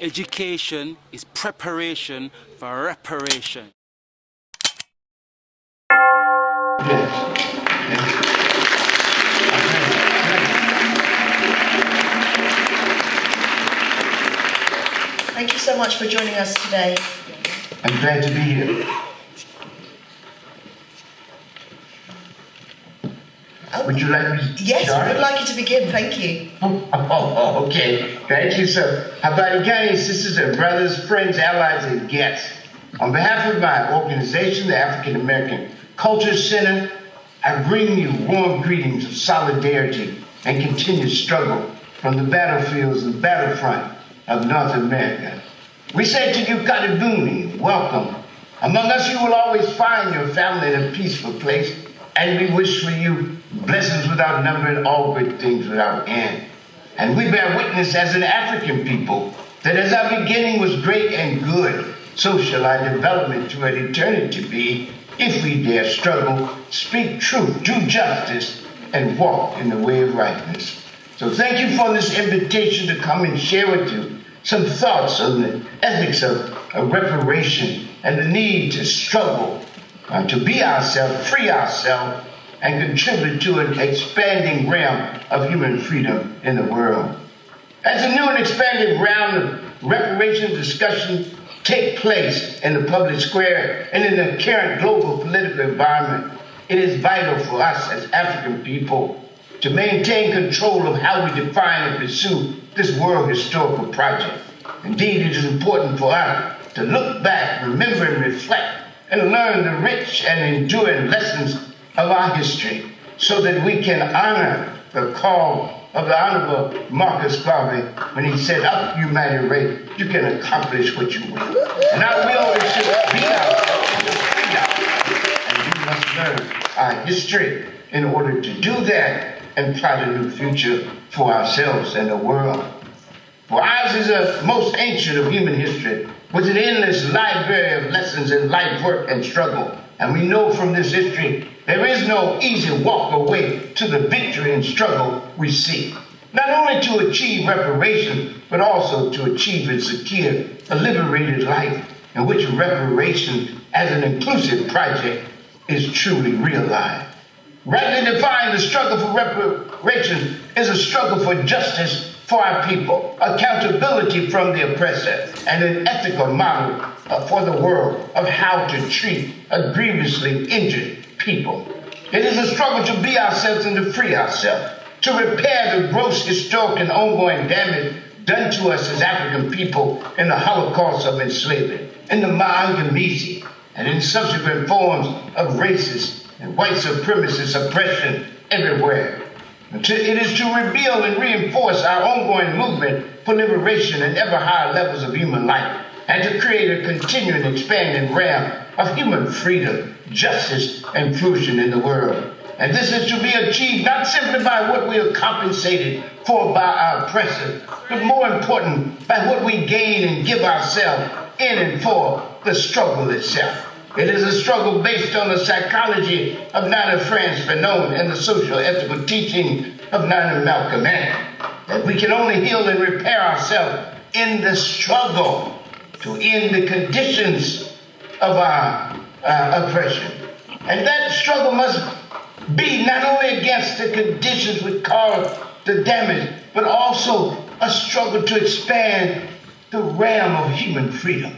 Education is preparation for reparation. Thank you so much for joining us today. I'm glad to be here. Would you like me to Yes, start? we would like you to begin. Thank you. Okay. Thank you, sir. Habari sisters and brothers, friends, allies, and guests. On behalf of my organization, the African American Culture Center, I bring you warm greetings of solidarity and continued struggle from the battlefields and battlefront of North America. We say to you, Karibuni, welcome. Among us, you will always find your family in a peaceful place, and we wish for you blessings without number and all good things without end. And we bear witness as an African people that as our beginning was great and good, so shall our development to an eternity be, if we dare struggle, speak truth, do justice, and walk in the way of rightness. So thank you for this invitation to come and share with you some thoughts on the ethics of reparation and the need to struggle to be ourselves, free ourselves, and contribute to an expanding realm of human freedom in the world. As a new and expanded round of reparations discussion take place in the public square and in the current global political environment, it is vital for us as African people to maintain control of how we define and pursue this world historical project. Indeed, it is important for us to look back, remember and reflect, and learn the rich and enduring lessons of our history so that we can honor the call of the Honorable Marcus Garvey when he said, up you mighty race, you can accomplish what you will. And our will is to be ourselves, and we must learn our history in order to do that and plot a new future for ourselves and the world. For ours is the most ancient of human history, with an endless library of lessons in life, work, and struggle. And we know from this history, there is no easy walk or way to the victory and struggle we seek. Not only to achieve reparation, but also to achieve and secure a liberated life in which reparation as an inclusive project is truly realized. Rightly defined, the struggle for reparation is a struggle for justice for our people, accountability from the oppressor, and an ethical model for the world of how to treat a grievously injured people. It is a struggle to be ourselves and to free ourselves, to repair the gross historic and ongoing damage done to us as African people in the Holocaust of enslavement, in the Ma'angamisi, and in subsequent forms of racist and white supremacist oppression everywhere. It is to reveal and reinforce our ongoing movement for liberation and ever higher levels of human life, and to create a continuing expanding realm of human freedom, justice, and inclusion in the world. And this is to be achieved not simply by what we are compensated for by our oppressors, but more important, by what we gain and give ourselves in and for the struggle itself. It is a struggle based on the psychology of Nana Franz Fanon and the social ethical teaching of Nana Malcolm X, that we can only heal and repair ourselves in the struggle to end the conditions of our oppression. And that struggle must be not only against the conditions which cause the damage, but also a struggle to expand the realm of human freedom.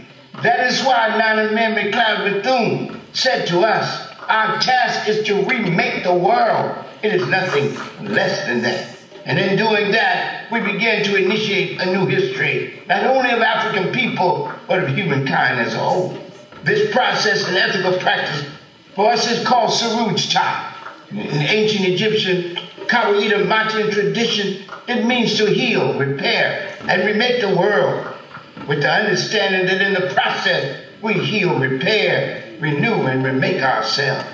That is why Nana Mary Clyde Bethune said to us, our task is to remake the world. It is nothing less than that. And in doing that, we begin to initiate a new history, not only of African people, but of humankind as a whole. This process and ethical practice for us is called Sarouj Ta. In ancient Egyptian Kawaida Matin tradition, it means to heal, repair, and remake the world, with the understanding that in the process, we heal, repair, renew, and remake ourselves.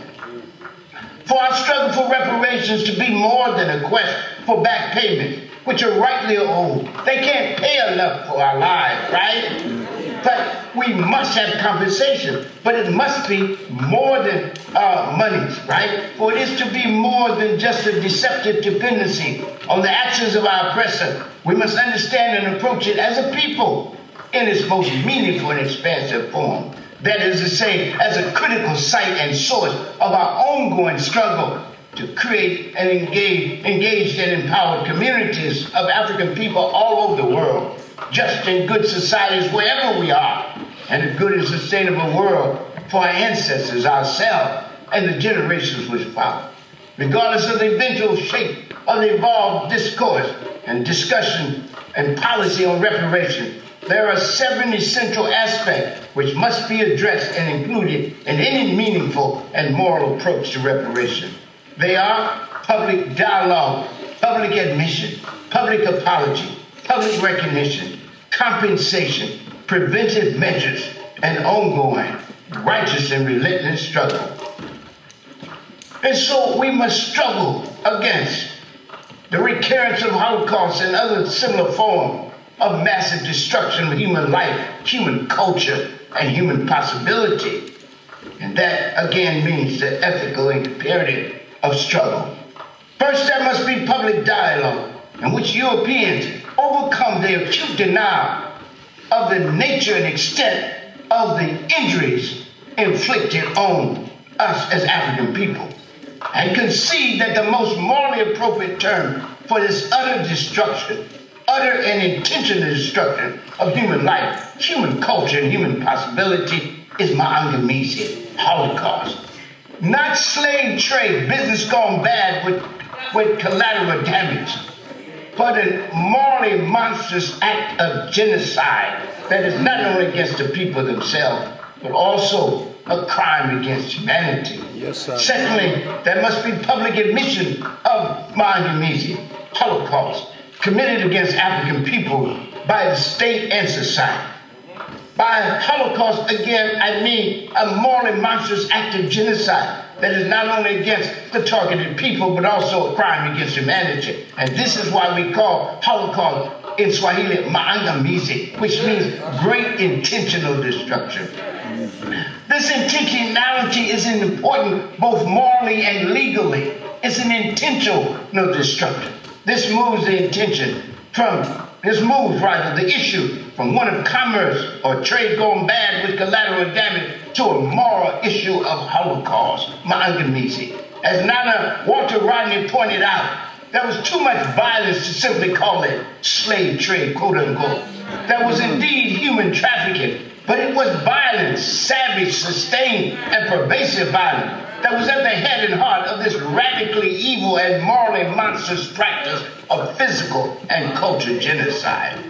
For our struggle for reparations to be more than a quest for back payments, which are rightly owed. They can't pay enough for our lives, right? But we must have compensation, but it must be more than monies, right? For it is to be more than just a deceptive dependency on the actions of our oppressor. We must understand and approach it as a people in its most meaningful and expansive form. That is to say, as a critical site and source of our ongoing struggle to create and engaged and empowered communities of African people all over the world, just and good societies wherever we are, and a good and sustainable world for our ancestors, ourselves, and the generations which follow. Regardless of the eventual shape of the evolved discourse and discussion and policy on reparations, there are 7 essential aspects which must be addressed and included in any meaningful and moral approach to reparation. They are public dialogue, public admission, public apology, public recognition, compensation, preventive measures, and ongoing, righteous and relentless struggle. And so we must struggle against the recurrence of Holocaust and other similar forms of massive destruction of human life, human culture, and human possibility. And that, again, means the ethical imperative of struggle. First, there must be public dialogue in which Europeans overcome their acute denial of the nature and extent of the injuries inflicted on us as African people, and concede that the most morally appropriate term for this utter destruction, utter and intentional destruction of human life, human culture, and human possibility is Maangamizi, Holocaust. Not slave trade, business gone bad with collateral damage, but a morally monstrous act of genocide that is not only against the people themselves, but also a crime against humanity. Yes, sir. Secondly, there must be public admission of Maangamizi, Holocaust, committed against African people by the state and society. By Holocaust, again, I mean a morally monstrous act of genocide that is not only against the targeted people, but also a crime against humanity. And this is why we call Holocaust in Swahili Maangamizi, which means great intentional destruction. This intentionality is important both morally and legally. It's an intentional destruction. This moves the issue from one of commerce or trade going bad with collateral damage to a moral issue of Holocaust, Maangamizi. As Nana Walter Rodney pointed out, there was too much violence to simply call it slave trade, quote unquote. There was indeed human trafficking, but it was violence, savage, sustained, and pervasive violence that was at the head and heart of this radically evil and morally monstrous practice of physical and cultural genocide.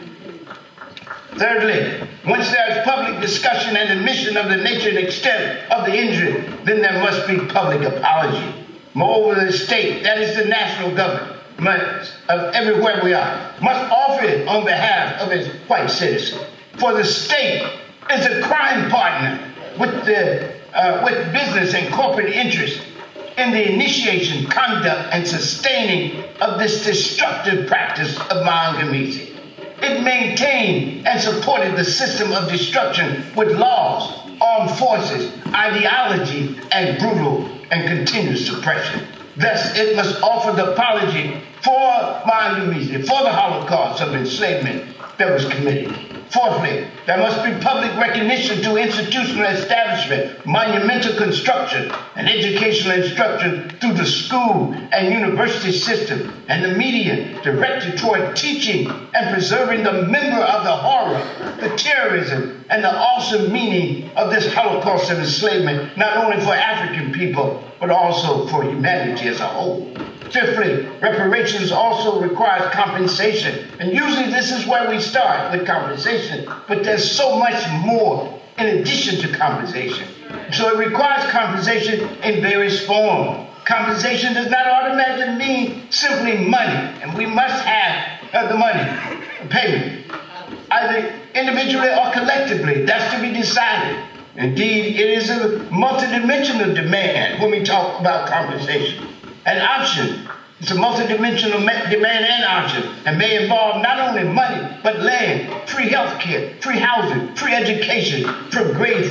Thirdly, once there is public discussion and admission of the nature and extent of the injury, then there must be public apology. Moreover, the state, that is the national government, of everywhere we are, must offer it on behalf of its white citizens. For the state is a crime partner with business and corporate interests in the initiation, conduct, and sustaining of this destructive practice of Maangamizi. It maintained and supported the system of destruction with laws, armed forces, ideology, and brutal and continuous suppression. Thus, it must offer the apology for Maangamizi, for the Holocaust of enslavement that was committed. Fourthly, there must be public recognition to institutional establishment, monumental construction, and educational instruction through the school and university system and the media directed toward teaching and preserving the memory of the horror, the terrorism, and the awesome meaning of this Holocaust of enslavement, not only for African people, but also for humanity as a whole. Fifthly, reparations also requires compensation. And usually this is where we start with compensation, but there's so much more in addition to compensation. So it requires compensation in various forms. Compensation does not automatically mean simply money, and we must have the money, payment, either individually or collectively. That's to be decided. Indeed, it is a multidimensional demand when we talk about compensation. An option. It's a multidimensional demand and option, and may involve not only money, but land, free health care, free housing, free education, from grade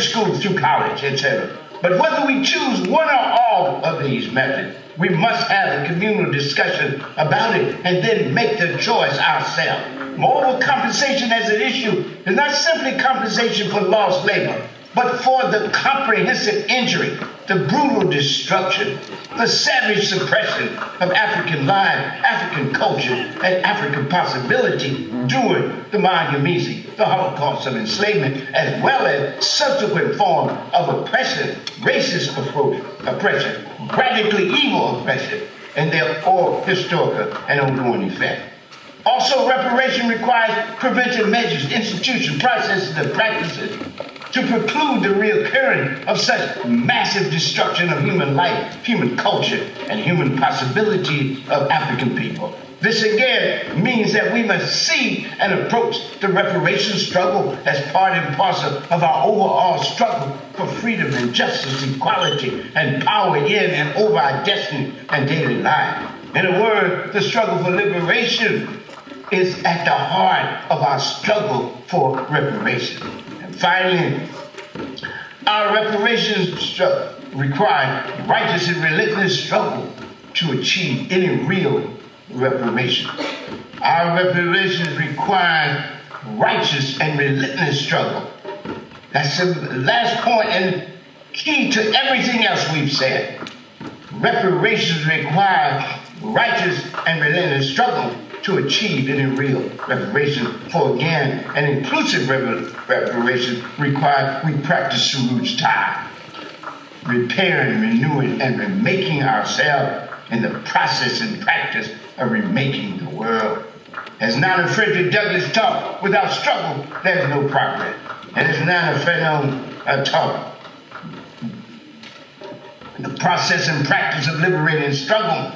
school through college, etc. But whether we choose one or all of these methods, we must have a communal discussion about it and then make the choice ourselves. Moreover, compensation as an issue is not simply compensation for lost labor, but for the comprehensive injury, the brutal destruction, the savage suppression of African life, African culture, and African possibility during the Mangamizi, the Holocaust of enslavement, as well as subsequent forms of oppression, racist oppression, radically evil oppression, and their all historical and ongoing effect. Also, reparation requires preventive measures, institutions, processes, and practices to preclude the reoccurring of such massive destruction of human life, human culture, and human possibility of African people. This again means that we must see and approach the reparations struggle as part and parcel of our overall struggle for freedom and justice, equality, and power in and over our destiny and daily life. In a word, the struggle for liberation is at the heart of our struggle for reparation. And finally, our reparations struggle require righteous and relentless struggle to achieve any real reparation. Our reparations require righteous and relentless struggle. That's the last point and key to everything else we've said. Reparations require righteous and relentless struggle to achieve any real reparation. For again, an inclusive reparation requires we practice Suruj's time, repairing, renewing, and remaking ourselves in the process and practice of remaking the world. As Nana Frederick Douglass taught, without struggle, there is no progress. And as Nana Fanon taught, the process and practice of liberating struggle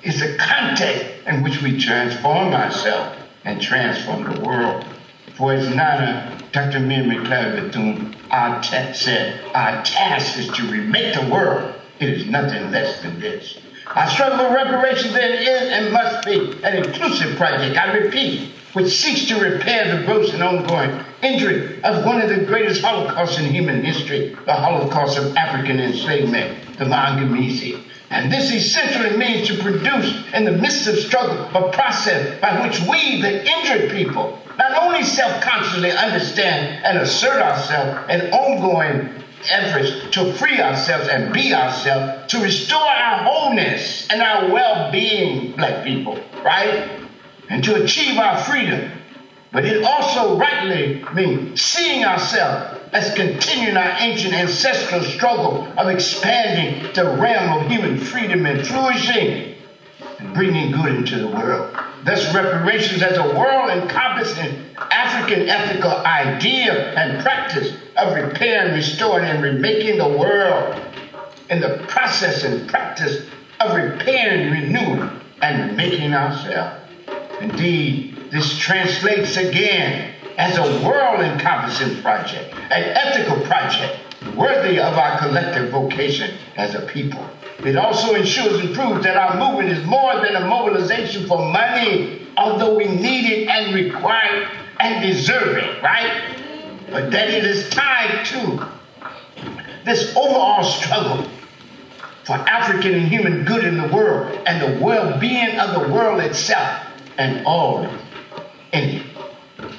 is the context in which we transform ourselves and transform the world. For as Nana, Dr. Mir McLaren Bethune, said, our task is to remake the world. It is nothing less than this. Our struggle for reparations then is and must be an inclusive project, I repeat, which seeks to repair the gross and ongoing injury of one of the greatest holocausts in human history, the Holocaust of African enslavement, the Mangamizi. And this essentially means to produce, in the midst of struggle, a process by which we, the injured people, not only self-consciously understand and assert ourselves in ongoing efforts to free ourselves and be ourselves, to restore our wholeness and our well-being, black people, right? And to achieve our freedom. But it also rightly means seeing ourselves as continuing our ancient ancestral struggle of expanding the realm of human freedom and flourishing and bringing good into the world. Thus, reparations as a world-encompassing African ethical idea and practice of repairing, restoring, and remaking the world in the process and practice of repairing, renewing, and remaking ourselves. Indeed, this translates again as a world-encompassing project, an ethical project worthy of our collective vocation as a people. It also ensures and proves that our movement is more than a mobilization for money, although we need it and require it and deserve it, right? But that it is tied to this overall struggle for African and human good in the world and the well-being of the world itself and all in it.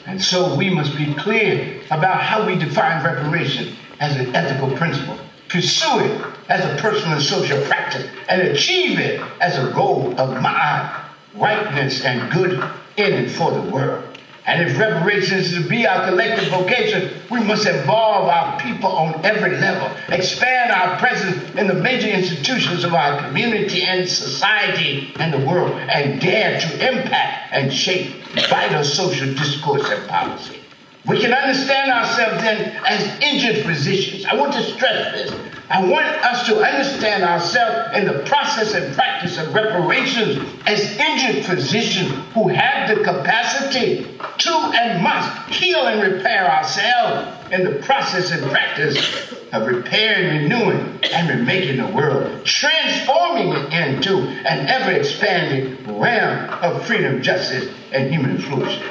And so we must be clear about how we define reparation as an ethical principle, pursue it as a personal and social practice, and achieve it as a goal of my rightness and good in and for the world. And if reparations is to be our collective vocation, we must involve our people on every level, expand our presence in the major institutions of our community and society and the world, and dare to impact and shape vital social discourse and policy. We can understand ourselves then as injured physicians. I want to stress this. I want us to understand ourselves in the process and practice of reparations as injured physicians who have the capacity to and must heal and repair ourselves in the process and practice of repairing, renewing, and remaking the world, transforming it into an ever-expanding realm of freedom, justice, and human flourishing.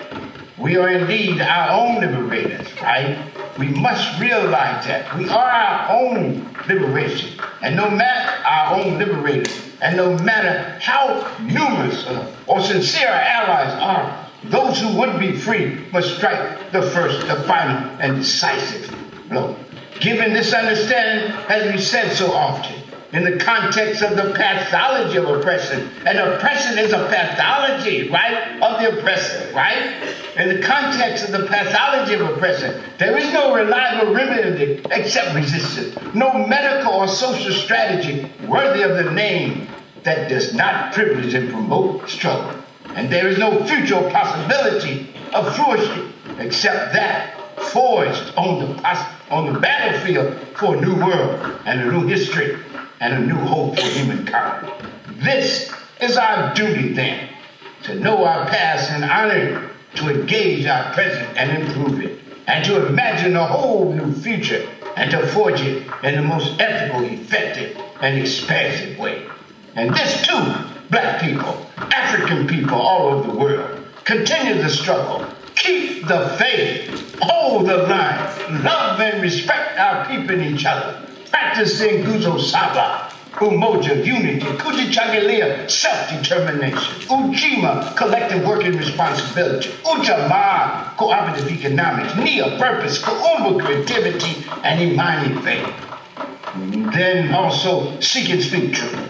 We are indeed our own liberators, right? We must realize that we are our own liberation, and no matter our own liberators, and no matter how numerous or sincere our allies are, Those who would be free must strike the first, the final, and decisive blow. Given this understanding, as we said so often, in the context of the pathology of oppression, and oppression is a pathology, right, of the oppressor, right? In the context of the pathology of oppression, there is no reliable remedy except resistance, no medical or social strategy worthy of the name that does not privilege and promote struggle. And there is no future possibility of flourishing except that forged on the battlefield for a new world and a new history and a new hope for humankind. This is our duty then, to know our past and honor, to engage our present and improve it, and to imagine a whole new future and to forge it in the most ethical, effective, and expansive way. And this too, Black people, African people all over the world, continue the struggle, keep the faith, hold the line, love and respect our people and each other, practicing Guzo Saba, Umoja, unity, Kujichagulia, self-determination, Ujima, collective working responsibility, Ujamaa, cooperative economics, Nia, purpose, Kuumba, creativity, and Imani, faith. Then also seek and speak truth,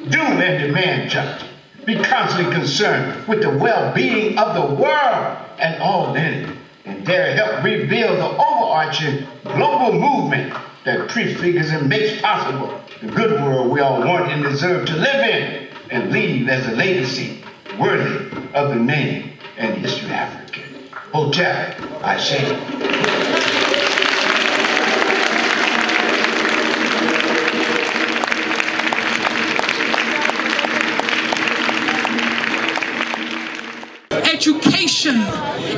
do and demand justice, be constantly concerned with the well-being of the world and all in it, and there help rebuild the overarching global movement that prefigures and makes possible the good world we all want and deserve to live in and leave as a legacy worthy of the name and history of Africa. Hotep, I say. Education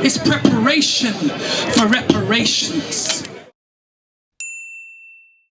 is preparation for reparations.